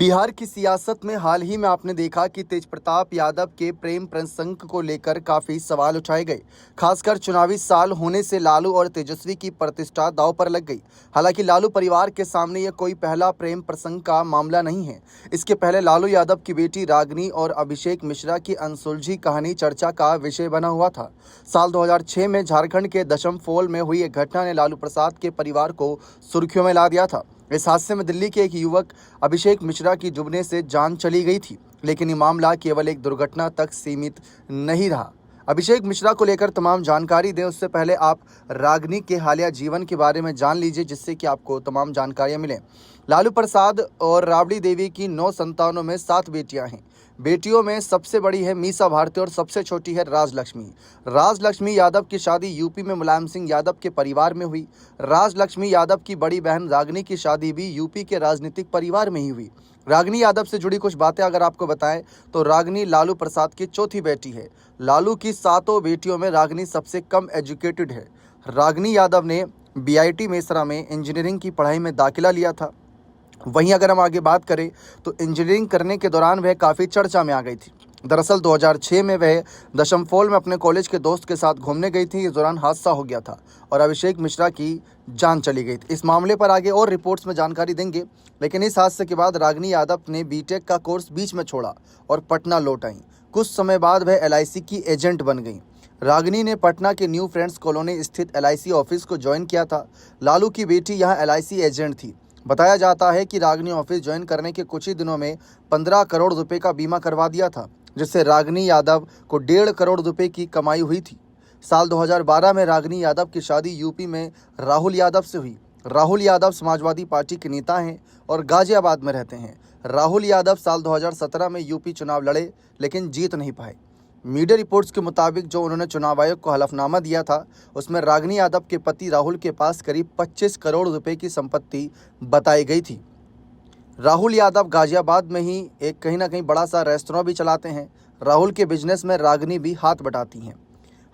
बिहार की सियासत में हाल ही में आपने देखा कि तेजप्रताप यादव के प्रेम प्रसंग को लेकर काफी सवाल उठाए गए। खासकर चुनावी साल होने से लालू और तेजस्वी की प्रतिष्ठा दांव पर लग गई। हालांकि लालू परिवार के सामने यह कोई पहला प्रेम प्रसंग का मामला नहीं है। इसके पहले लालू यादव की बेटी रागिनी और अभिषेक मिश्रा की अनसुलझी कहानी चर्चा का विषय बना हुआ था। साल 2006 में झारखंड के दशमफोल में हुई एक घटना ने लालू प्रसाद के परिवार को सुर्खियों में ला दिया था। इस हादसे में दिल्ली के एक युवक अभिषेक मिश्रा की डूबने से जान चली गई थी, लेकिन ये मामला केवल एक दुर्घटना तक सीमित नहीं रहा। अभिषेक मिश्रा को लेकर तमाम जानकारी दें उससे पहले आप रागिनी के हालिया जीवन के बारे में जान लीजिए, जिससे कि आपको तमाम जानकारियां मिलें। लालू प्रसाद और राबड़ी देवी की 9 संतानों में 7 बेटियां हैं। बेटियों में सबसे बड़ी है मीसा भारती और सबसे छोटी है राजलक्ष्मी। राजलक्ष्मी यादव की शादी यूपी में मुलायम सिंह यादव के परिवार में हुई। राजलक्ष्मी यादव की बड़ी बहन रागिनी की शादी भी यूपी के राजनीतिक परिवार में ही हुई। रागिनी यादव से जुड़ी कुछ बातें अगर आपको बताएं तो रागिनी लालू प्रसाद की चौथी बेटी है। लालू की 7 बेटियों में रागिनी सबसे कम एजुकेटेड है। रागिनी यादव ने बीआईटी मेसरा में इंजीनियरिंग की पढ़ाई में दाखिला लिया था। वहीं अगर हम आगे बात करें तो इंजीनियरिंग करने के दौरान वह काफ़ी चर्चा में आ गई थी। दरअसल 2006 में वह दशमफोल में अपने कॉलेज के दोस्त के साथ घूमने गई थी। इस दौरान हादसा हो गया था और अभिषेक मिश्रा की जान चली गई थी। इस मामले पर आगे और रिपोर्ट्स में जानकारी देंगे, लेकिन इस हादसे के बाद रागिनी यादव ने बीटेक का कोर्स बीच में छोड़ा और पटना लौट आई। कुछ समय बाद वह एलआईसी की एजेंट बन गई। रागिनी ने पटना के न्यू फ्रेंड्स कॉलोनी स्थित एलआईसी ऑफिस को ज्वाइन किया था। लालू की बेटी यहाँ एलआईसी एजेंट थी। बताया जाता है कि रागिनी ऑफिस ज्वाइन करने के कुछ ही दिनों में 15 करोड़ रुपए का बीमा करवा दिया था, जिससे रागिनी यादव को 1.5 करोड़ रुपए की कमाई हुई थी। साल 2012 में रागिनी यादव की शादी यूपी में राहुल यादव से हुई। राहुल यादव समाजवादी पार्टी के नेता हैं और गाजियाबाद में रहते हैं। राहुल यादव साल 2017 में यूपी चुनाव लड़े, लेकिन जीत नहीं पाए। मीडिया रिपोर्ट्स के मुताबिक जो उन्होंने चुनाव आयोग को हलफनामा दिया था, उसमें रागिनी यादव के पति राहुल के पास करीब 25 करोड़ रुपए की संपत्ति बताई गई थी। राहुल यादव गाजियाबाद में ही एक कहीं ना कहीं बड़ा सा रेस्तरां भी चलाते हैं। राहुल के बिजनेस में रागिनी भी हाथ बटाती हैं।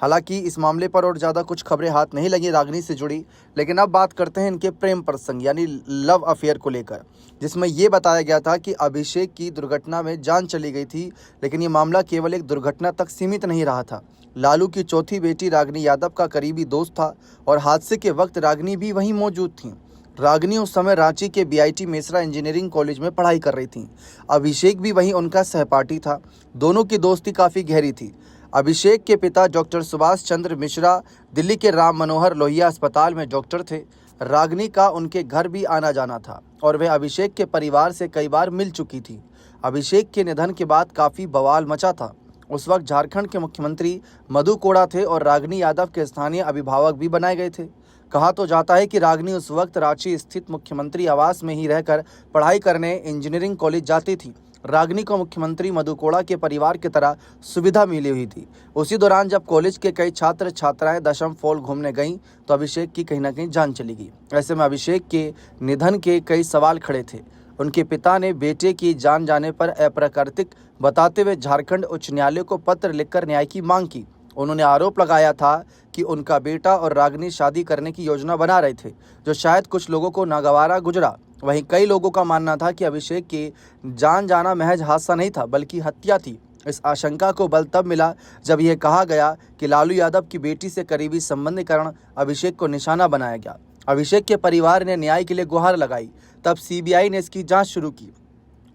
हालांकि इस मामले पर और ज़्यादा कुछ खबरें हाथ नहीं लगी रागिनी से जुड़ी, लेकिन अब बात करते हैं इनके प्रेम प्रसंग यानी लव अफेयर को लेकर, जिसमें ये बताया गया था कि अभिषेक की दुर्घटना में जान चली गई थी, लेकिन ये मामला केवल एक दुर्घटना तक सीमित नहीं रहा था। लालू की चौथी बेटी रागिनी यादव का करीबी दोस्त था और हादसे के वक्त रागिनी भी वहीं मौजूद थी। रागिनी उस समय रांची के बीआईटी मेसरा इंजीनियरिंग कॉलेज में पढ़ाई कर रही थी। अभिषेक भी वहीं उनका सहपाठी था। दोनों की दोस्ती काफ़ी गहरी थी। अभिषेक के पिता डॉक्टर सुभाष चंद्र मिश्रा दिल्ली के राम मनोहर लोहिया अस्पताल में डॉक्टर थे। रागिनी का उनके घर भी आना जाना था और वह अभिषेक के परिवार से कई बार मिल चुकी थी। अभिषेक के निधन के बाद काफ़ी बवाल मचा था। उस वक्त झारखंड के मुख्यमंत्री मधु कोड़ा थे और रागिनी यादव के स्थानीय अभिभावक भी बनाए गए थे। कहा तो जाता है कि रागिनी उस वक्त रांची स्थित मुख्यमंत्री आवास में ही रहकर पढ़ाई करने इंजीनियरिंग कॉलेज जाती थी। रागिनी को मुख्यमंत्री मधु कोड़ा के परिवार की तरह सुविधा मिली हुई थी। उसी दौरान जब कॉलेज के कई छात्र छात्राएं दशमफोल घूमने गईं तो अभिषेक की कहीं ना कहीं जान चली गई। ऐसे में अभिषेक के निधन के कई सवाल खड़े थे। उनके पिता ने बेटे की जान जाने पर अप्राकृतिक बताते हुए झारखंड उच्च न्यायालय को पत्र लिखकर न्याय की मांग की। उन्होंने आरोप लगाया था कि उनका बेटा और रागिनी शादी करने की योजना बना रहे थे, जो शायद कुछ लोगों को नागवारा गुजरा। वहीं कई लोगों का मानना था कि अभिषेक के जान जाना महज हादसा नहीं था, बल्कि हत्या थी। इस आशंका को बल तब मिला जब यह कहा गया कि लालू यादव की बेटी से करीबी संबंध के कारण अभिषेक को निशाना बनाया गया। अभिषेक के परिवार ने न्याय के लिए गुहार लगाई। तब सीबीआई ने इसकी जांच शुरू की।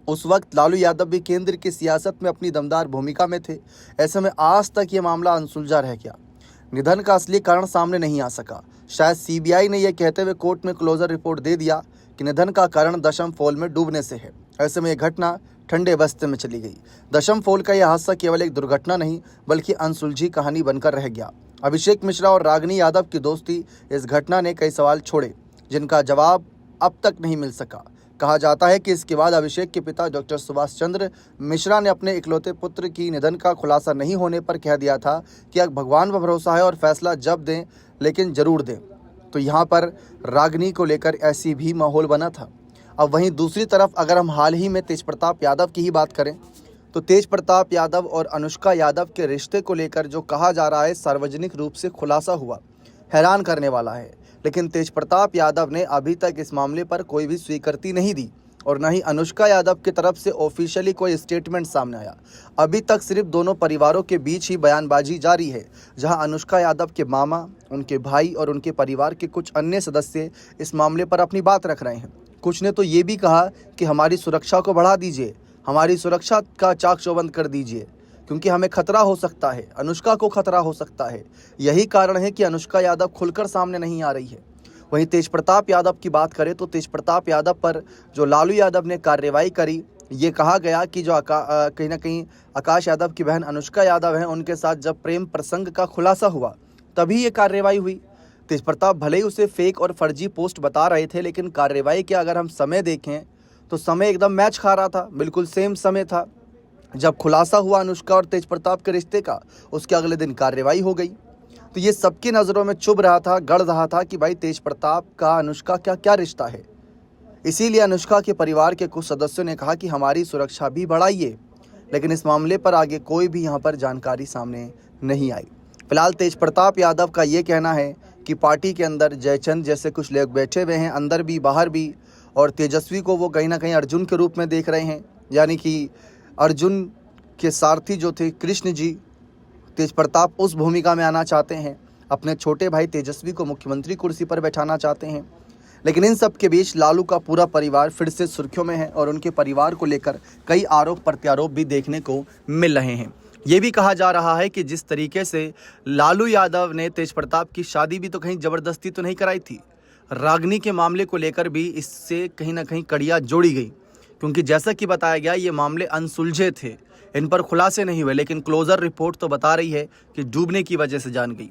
उस वक्त लालू यादव भी केंद्र की सियासत में अपनी दमदार भूमिका में थे। ऐसे में आज तक ये मामला अनसुलझा रह गया। निधन का असली कारण सामने नहीं आ सका। शायद सीबीआई ने यह कहते हुए कोर्ट में क्लोजर रिपोर्ट दे दिया कि निधन का कारण दशमफोल में डूबने से है। ऐसे में यह घटना ठंडे बस्ते में चली गई। दशमफोल का यह हादसा केवल एक दुर्घटना नहीं, बल्कि अनसुलझी कहानी बनकर रह गया। अभिषेक मिश्रा और रागिनी यादव की दोस्ती इस घटना ने कई सवाल छोड़े, जिनका जवाब अब तक नहीं मिल सका। कहा जाता है कि इसके बाद अभिषेक के पिता डॉक्टर सुभाष चंद्र मिश्रा ने अपने इकलौते पुत्र की निधन का खुलासा नहीं होने पर कह दिया था कि अब भगवान पर भरोसा है और फैसला जब दें लेकिन ज़रूर दें। तो यहाँ पर रागिनी को लेकर ऐसी भी माहौल बना था। अब वहीं दूसरी तरफ अगर हम हाल ही में तेजप्रताप यादव की ही बात करें तो तेजप्रताप यादव और अनुष्का यादव के रिश्ते को लेकर जो कहा जा रहा है सार्वजनिक रूप से खुलासा हुआ, हैरान करने वाला है। लेकिन तेजप्रताप यादव ने अभी तक इस मामले पर कोई भी स्वीकृति नहीं दी। और न ही अनुष्का यादव की तरफ से ऑफिशियली कोई स्टेटमेंट सामने आया। अभी तक सिर्फ दोनों परिवारों के बीच ही बयानबाजी जारी है, जहां अनुष्का यादव के मामा, उनके भाई और उनके परिवार के कुछ अन्य सदस्य इस मामले पर अपनी बात रख रहे हैं। कुछ ने तो ये भी कहा कि हमारी सुरक्षा को बढ़ा दीजिए, हमारी सुरक्षा का चाक चौबंद कर दीजिए, क्योंकि हमें खतरा हो सकता है, अनुष्का को खतरा हो सकता है। यही कारण है कि अनुष्का यादव खुलकर सामने नहीं आ रही है। वहीं तेजप्रताप यादव की बात करें तो तेजप्रताप यादव पर जो लालू यादव ने कार्रवाई करी, ये कहा गया कि जो कहीं ना कहीं आकाश यादव की बहन अनुष्का यादव हैं, उनके साथ जब प्रेम प्रसंग का खुलासा हुआ तभी ये कार्रवाई हुई। तेजप्रताप भले ही उसे फेक और फर्जी पोस्ट बता रहे थे, लेकिन कार्रवाई के अगर हम समय देखें तो समय एकदम मैच खा रहा था, बिल्कुल सेम समय था। जब खुलासा हुआ अनुष्का और तेजप्रताप के रिश्ते का, उसके अगले दिन कार्रवाई हो गई। तो ये सबकी नज़रों में चुभ रहा था, गड़ रहा था कि भाई तेजप्रताप का अनुष्का का क्या रिश्ता है। इसीलिए अनुष्का के परिवार के कुछ सदस्यों ने कहा कि हमारी सुरक्षा भी बढ़ाइए, लेकिन इस मामले पर आगे कोई भी यहाँ पर जानकारी सामने नहीं आई। फिलहाल तेजप्रताप यादव का ये कहना है कि पार्टी के अंदर जयचंद जैसे कुछ लोग बैठे हुए हैं, अंदर भी बाहर भी, और तेजस्वी को वो कहीं ना कहीं अर्जुन के रूप में देख रहे हैं। यानी कि अर्जुन के सारथी जो थे कृष्ण जी, तेजप्रताप उस भूमिका में आना चाहते हैं, अपने छोटे भाई तेजस्वी को मुख्यमंत्री कुर्सी पर बैठाना चाहते हैं। लेकिन इन सब के बीच लालू का पूरा परिवार फिर से सुर्खियों में है और उनके परिवार को लेकर कई आरोप प्रत्यारोप भी देखने को मिल रहे हैं। ये भी कहा जा रहा है कि जिस तरीके से लालू यादव ने तेजप्रताप की शादी भी तो कहीं ज़बरदस्ती तो नहीं कराई थी, रागनी के मामले को लेकर भी इससे कहीं ना कहीं कड़ियाँ जोड़ी गई, क्योंकि जैसा कि बताया गया ये मामले अनसुलझे थे, इन पर खुलासे नहीं हुए, लेकिन क्लोजर रिपोर्ट तो बता रही है कि डूबने की वजह से जान गई।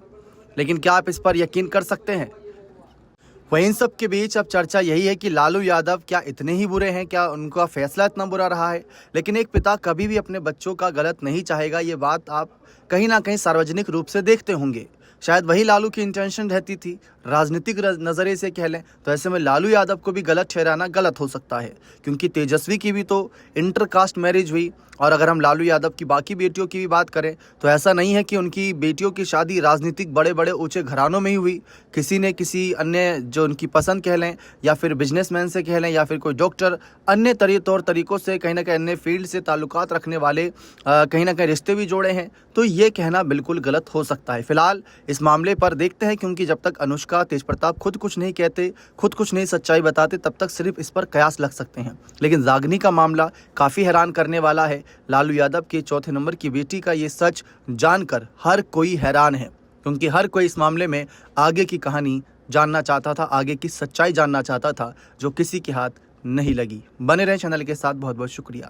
लेकिन क्या आप इस पर यकीन कर सकते हैं? वहीं इन सब के बीच अब चर्चा यही है कि लालू यादव क्या इतने ही बुरे हैं, क्या उनका फैसला इतना बुरा रहा है? लेकिन एक पिता कभी भी अपने बच्चों का गलत नहीं चाहेगा, ये बात आप कहीं ना कहीं सार्वजनिक रूप से देखते होंगे। शायद वही लालू की इंटेंशन रहती थी, राजनीतिक नज़रिए से कह लें तो ऐसे में लालू यादव को भी गलत ठहराना गलत हो सकता है, क्योंकि तेजस्वी की भी तो इंटरकास्ट मैरिज हुई। और अगर हम लालू यादव की बाकी बेटियों की भी बात करें तो ऐसा नहीं है कि उनकी बेटियों की शादी राजनीतिक बड़े बड़े ऊंचे घरानों में ही हुई। किसी ने किसी अन्य जो उनकी पसंद कह लें, या फिर बिजनेसमैन से कह लें, या फिर कोई डॉक्टर, अन्य तौर तरीक़ों से कहीं ना कहीं अन्य फील्ड से ताल्लुकात रखने वाले कहीं ना कहीं रिश्ते भी जोड़े हैं। तो ये कहना बिल्कुल गलत हो सकता है। फिलहाल इस मामले पर देखते हैं, क्योंकि जब तक अनुष्का, तेजप्रताप खुद कुछ नहीं कहते, खुद कुछ नहीं सच्चाई बताते, तब तक सिर्फ इस पर कयास लग सकते हैं। लेकिन रागनी का मामला काफ़ी हैरान करने वाला है। लालू यादव के चौथे नंबर की बेटी का ये सच जानकर हर कोई हैरान है, क्योंकि हर कोई इस मामले में आगे की कहानी जानना चाहता था, आगे की सच्चाई जानना चाहता था, जो किसी के हाथ नहीं लगी। बने रहे चैनल के साथ, बहुत बहुत शुक्रिया।